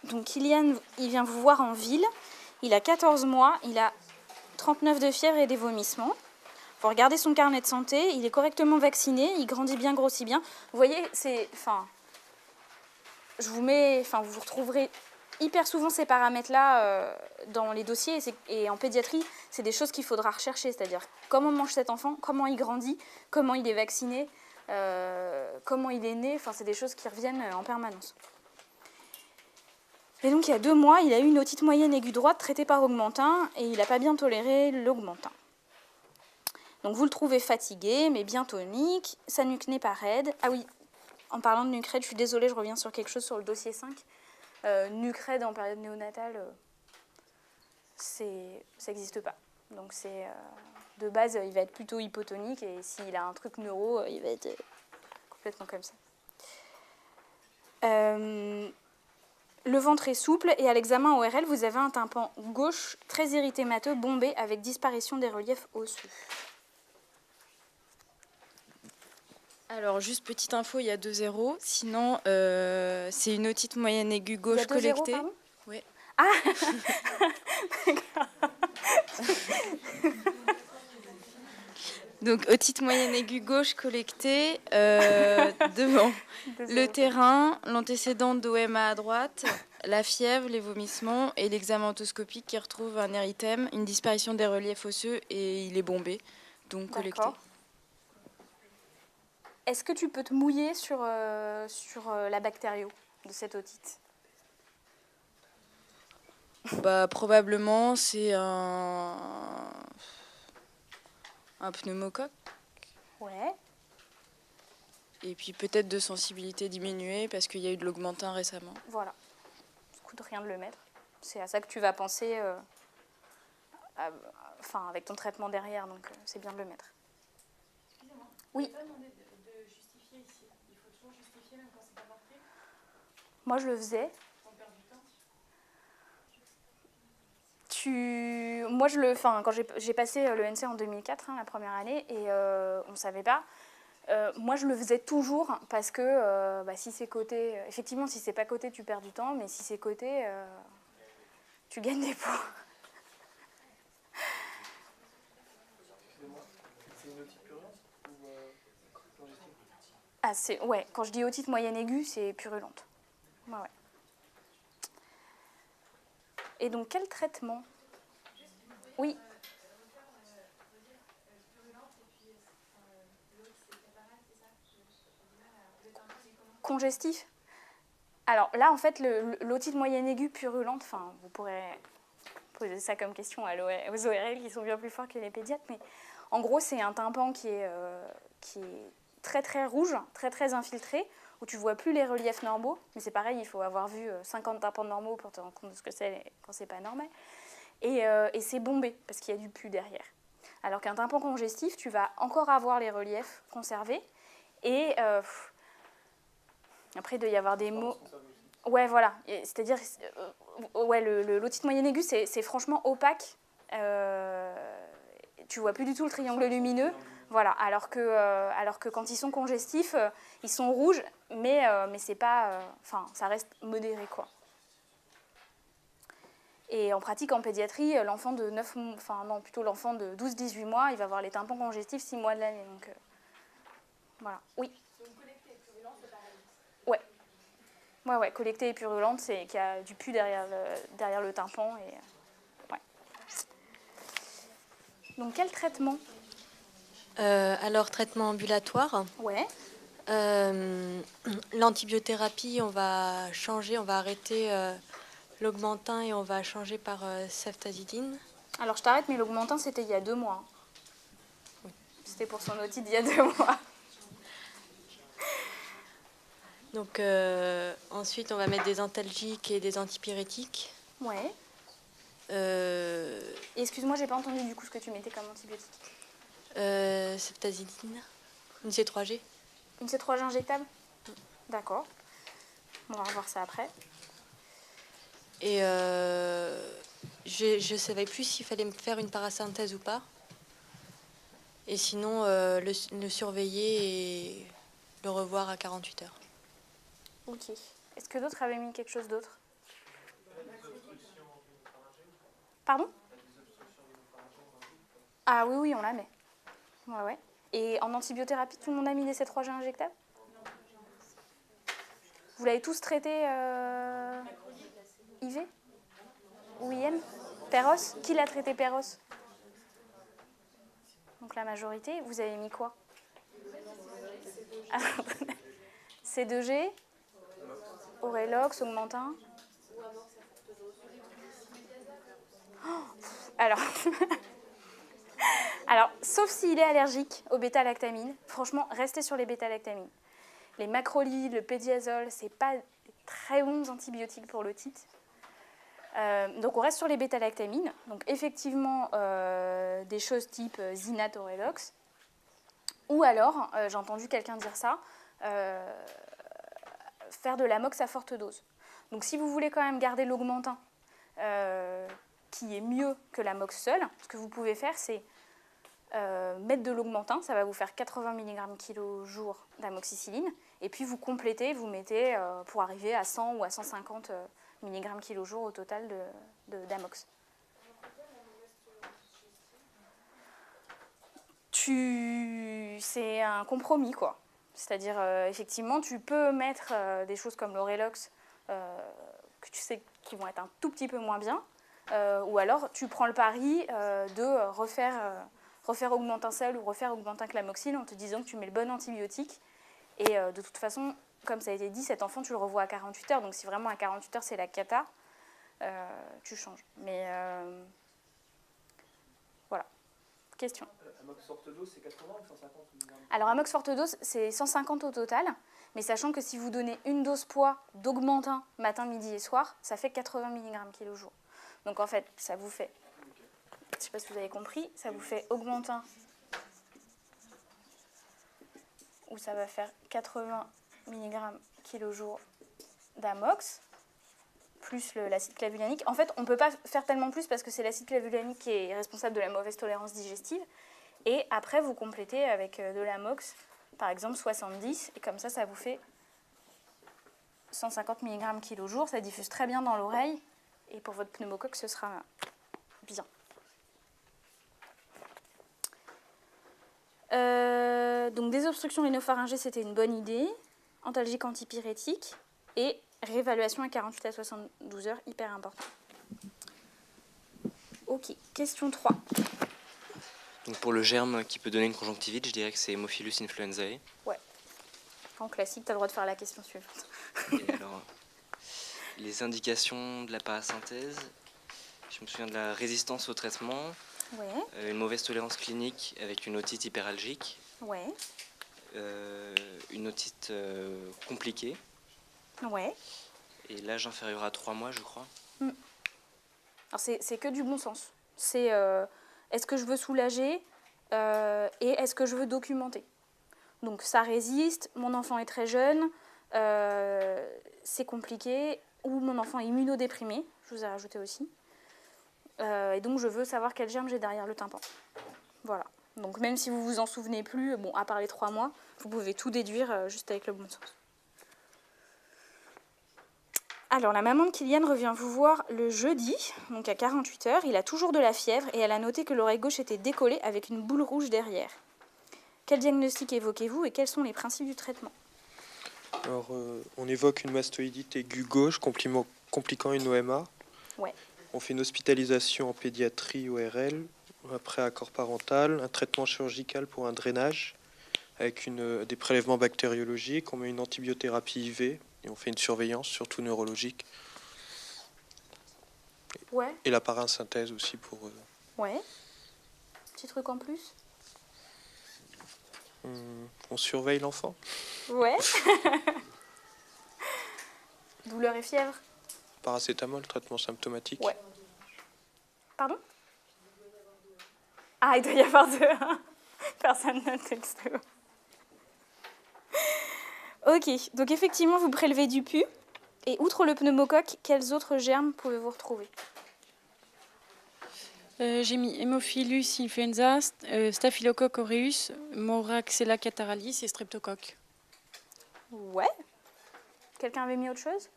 Donc Kylian, il vient vous voir en ville. Il a 14 mois, il a 39 de fièvre et des vomissements. Vous regardez son carnet de santé, il est correctement vacciné, il grandit bien, grossit bien. Vous voyez, vous retrouverez hyper souvent ces paramètres-là dans les dossiers et en pédiatrie, c'est des choses qu'il faudra rechercher, c'est-à-dire comment mange cet enfant, comment il grandit, comment il est vacciné, comment il est né, enfin c'est des choses qui reviennent en permanence. Et donc il y a 2 mois, il a eu une otite moyenne aiguë droite traitée par augmentin et il n'a pas bien toléré l'augmentin. Donc vous le trouvez fatigué mais bien tonique, sa nuque n'est pas raide. Ah oui, en parlant de nuque raide, je suis désolée, je reviens sur quelque chose sur le dossier 5. Nuque raide en période néonatale, ça n'existe pas. Donc de base, il va être plutôt hypotonique et s'il a un truc neuro, il va être complètement comme ça. Le ventre est souple et à l'examen ORL, vous avez un tympan gauche très érythémateux, bombé avec disparition des reliefs osseux. Alors, juste petite info, il y a 2 zéros. Sinon, c'est une otite moyenne aiguë gauche collectée. Il y a 2 zéros, pardon ? Oui. Ah Donc, otite moyenne aiguë gauche collectée devant le terrain, l'antécédent d'OMA à droite, la fièvre, les vomissements et l'examen otoscopique qui retrouve un érythème, une disparition des reliefs osseux et il est bombé, donc collecté. Est-ce que tu peux te mouiller sur la bactério de cette otite ? Probablement, c'est un pneumocoque. Ouais. Et puis peut-être de sensibilité diminuée parce qu'il y a eu de l'augmentin récemment. Voilà. Ça coûte rien de le mettre. C'est à ça que tu vas penser avec ton traitement derrière, donc c'est bien de le mettre. Excusez-moi. Oui. Vous n'avez pas demandé de justifier ici. Il faut toujours justifier même quand c'est pas marqué. Moi, je le faisais. On perd du temps. Quand j'ai passé le NC en 2004, la première année, et on ne savait pas. Moi, je le faisais toujours parce que si c'est coté, effectivement, si c'est pas coté, tu perds du temps, mais si c'est coté, tu gagnes des points. C'est une otite purulente ou congestive ? Ouais, quand je dis otite moyenne aiguë, c'est purulente. Ouais. Et donc, quel traitement ? Oui. Congestif ? Alors là, en fait, l'otite moyenne aiguë purulente, vous pourrez poser ça comme question aux ORL qui sont bien plus forts que les pédiatres, mais en gros, c'est un tympan qui est très très rouge, très très infiltré, où tu ne vois plus les reliefs normaux, mais c'est pareil, il faut avoir vu 50 tympans normaux pour te rendre compte de ce que c'est quand c'est pas normal. Et c'est bombé, parce qu'il y a du pus derrière. Alors qu'un tympan congestif, tu vas encore avoir les reliefs conservés, et après, il doit y avoir des mots. Ouais, voilà. C'est-à-dire, l'otite moyenne aiguë, c'est franchement opaque. Tu vois plus du tout le triangle lumineux. Voilà. Alors que quand ils sont congestifs, ils sont rouges, mais c'est pas. Ça reste modéré, quoi. Et en pratique, en pédiatrie, l'enfant de 12-18 mois, il va avoir les tympans congestifs 6 mois de l'année. Donc, voilà. Oui. Ouais, collectée et purulente, c'est qu'il y a du pus derrière le tympan. Ouais. Donc, quel traitement ? Alors, traitement ambulatoire. Ouais. L'antibiothérapie, on va arrêter l'augmentin et on va changer par ceftazidime. Alors, je t'arrête, mais l'augmentin, c'était il y a 2 mois. Oui. C'était pour son otite il y a 2 mois. Donc, ensuite, on va mettre des antalgiques et des antipyrétiques. Ouais. Et excuse-moi, j'ai pas entendu du coup ce que tu mettais comme antibiotique. Ceftazidime, une C3G. Une C3G injectable ? D'accord. On va revoir ça après. Et je ne savais plus s'il fallait me faire une parasynthèse ou pas. Et sinon, le surveiller et le revoir à 48 heures. Ok. Est-ce que d'autres avaient mis quelque chose d'autre ? Pardon? Ah oui, oui, on la met. Ouais, ouais. Et en antibiothérapie, tout le monde a mis des C3G injectables? Vous l'avez tous traité IV ou IM? Péros? Qui l'a traité Péros? Donc la majorité, vous avez mis quoi? C2G, Aurelox, Augmentin. Alors, alors, sauf s'il est allergique aux bêta-lactamines, franchement, restez sur les bêta-lactamines. Les macrolides, le pédiazole, c'est pas des très bons antibiotiques pour l'otite. Donc on reste sur les bêta-lactamines. Donc effectivement, des choses type Zinat, Aurelox. Ou alors, j'ai entendu quelqu'un dire ça, faire de l'amox à forte dose. Donc si vous voulez quand même garder l'augmentin, qui est mieux que l'amox seul, ce que vous pouvez faire, c'est mettre de l'augmentin, ça va vous faire 80 mg kg jour d'amoxicilline, et puis vous complétez, vous mettez pour arriver à 100 ou à 150 mg kg jour au total d'amox. C'est un compromis, quoi. C'est-à-dire, effectivement, tu peux mettre des choses comme l'Aurelox, que tu sais qui vont être un tout petit peu moins bien, ou alors tu prends le pari de refaire augmentin seul ou refaire augmentin clamoxyl en te disant que tu mets le bon antibiotique. Et de toute façon, comme ça a été dit, cet enfant, tu le revois à 48 heures. Donc si vraiment à 48 heures, c'est la cata, tu changes. Mais voilà. Question. Amox forte dose, c'est 80 ou 150 mg? Alors, amox forte dose, c'est 150 au total. Mais sachant que si vous donnez une dose poids d'augmentin matin, midi et soir, ça fait 80 mg kg jour. Donc en fait, ça vous fait, je ne sais pas si vous avez compris, ça vous fait augmentin, où ça va faire 80 mg kg jour d'amox, plus l'acide clavulanique. En fait, on ne peut pas faire tellement plus parce que c'est l'acide clavulanique qui est responsable de la mauvaise tolérance digestive. Et après, vous complétez avec de l'amox, par exemple 70, et comme ça, ça vous fait 150 mg kg jour. Ça diffuse très bien dans l'oreille, et pour votre pneumocoque, ce sera bien. Donc des obstructions rhinopharyngées, c'était une bonne idée. Antalgique antipyrétique et réévaluation à 48 à 72 heures, hyper important. Ok, question 3. Donc pour le germe qui peut donner une conjonctivite, je dirais que c'est Haemophilus influenzae. Ouais. En classique, tu as le droit de faire la question suivante. Et alors, les indications de la parasynthèse, je me souviens de la résistance au traitement, Ouais. une mauvaise tolérance clinique avec une otite hyperalgique, Ouais. une otite compliquée, Ouais. et l'âge inférieur à 3 mois, je crois. Alors c'est que du bon sens. C'est est-ce que je veux soulager et est-ce que je veux documenter. Donc ça résiste, mon enfant est très jeune, c'est compliqué, ou mon enfant est immunodéprimé, je vous ai rajouté aussi. Et donc je veux savoir quel germe j'ai derrière le tympan. Voilà. Donc même si vous vous en souvenez plus, bon, à part les 3 mois, vous pouvez tout déduire juste avec le bon sens. Alors, la maman de Kylian revient vous voir le jeudi, donc à 48 heures. Il a toujours de la fièvre et elle a noté que l'oreille gauche était décollée avec une boule rouge derrière. Quel diagnostic évoquez-vous et quels sont les principes du traitement? Alors, on évoque une mastoïdite aiguë gauche compliquant une OMA. Ouais. On fait une hospitalisation en pédiatrie ORL, après accord parental, un traitement chirurgical pour un drainage avec des prélèvements bactériologiques. On met une antibiothérapie IV et on fait une surveillance, surtout neurologique. Ouais. Et la parasynthèse aussi pour... Ouais. Petit truc en plus? On surveille l'enfant. Ouais. Douleur et fièvre? Paracétamol, traitement symptomatique. Ouais. Pardon? Ah, il doit y avoir deux. Personne n'a le texto. Ok, donc effectivement, vous prélevez du pus. Et outre le pneumocoque, quels autres germes pouvez-vous retrouver? J'ai mis Haemophilus influenza, Staphylococcus aureus, Moraxella catarrhalis et Streptocoque. Ouais. Quelqu'un avait mis autre chose?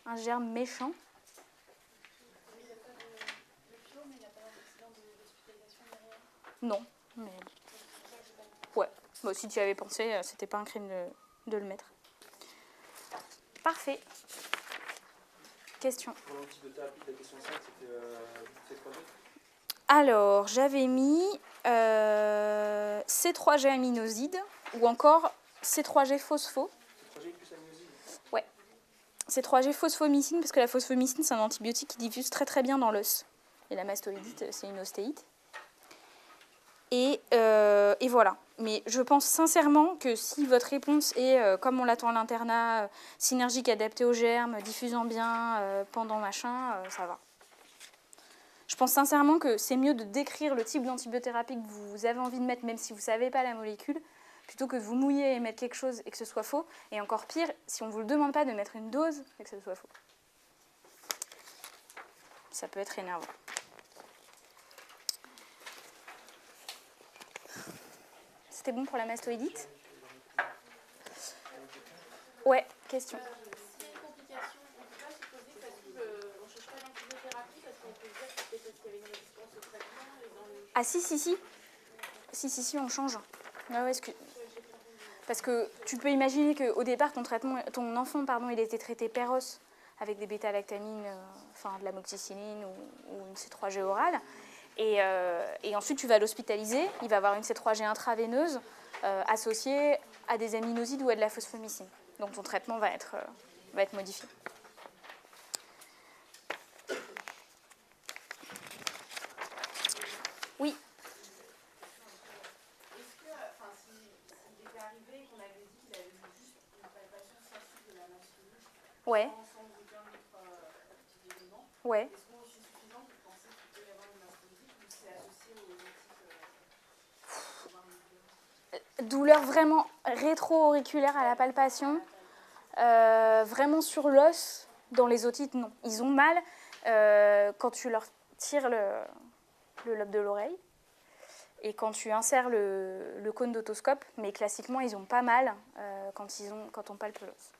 Un germe méchant? Non, mais... Ouais, bon, si tu y avais pensé, c'était pas un crime de le mettre. Parfait. Question. Pour l'antibiothérapie, la question 5, c'était C3G. Alors, j'avais mis C3G aminoside ou encore C3G phospho. C3G plus aminoside. Ouais. C3G phosphomycine, parce que la phosphomycine, c'est un antibiotique qui diffuse très très bien dans l'os. Et la mastoïdite, c'est une ostéite. Et voilà. Mais je pense sincèrement que si votre réponse est, comme on l'attend à l'internat, synergique, adaptée aux germes, diffusant bien pendant machin, ça va. Je pense sincèrement que c'est mieux de décrire le type d'antibiothérapie que vous avez envie de mettre, même si vous ne savez pas la molécule, plutôt que de vous mouiller et mettre quelque chose et que ce soit faux. Et encore pire, si on ne vous le demande pas de mettre une dose et que ce soit faux. Ça peut être énervant. C'était bon pour la mastoïdite? Ouais, question. S'il y a une complication, on ne peut pas supposer que ça se trouve, on ne change pas d'antibiothérapie parce qu'on peut se dire que c'est parce qu'il y avait une résistance au traitement. Et dans le... Ah si, on change. Ah ouais, parce que tu peux imaginer qu'au départ, ton enfant, il était traité péros avec des bêta-lactamines, enfin de l'amoxicilline ou une C3G orale. Et ensuite, tu vas l'hospitaliser. Il va avoir une C3G intraveineuse associée à des aminosides ou à de la phosphomycine. Donc ton traitement va être modifié. Oui. Est-ce que, s'il était arrivé et qu'on avait dit qu'il avait juste une palpation sensible de la mastoïde, Ouais. sans aucun autre petit élément, Ouais. est-ce qu'on est suffisant pour penser qu'il peut y avoir une mastoïdite ou c'est associé aux autres Douleur vraiment rétro-auriculaire à la palpation, vraiment sur l'os. Dans les otites, non. Ils ont mal quand tu leur tires le lobe de l'oreille et quand tu insères le cône d'autoscope, mais classiquement, ils ont pas mal quand on palpe l'os.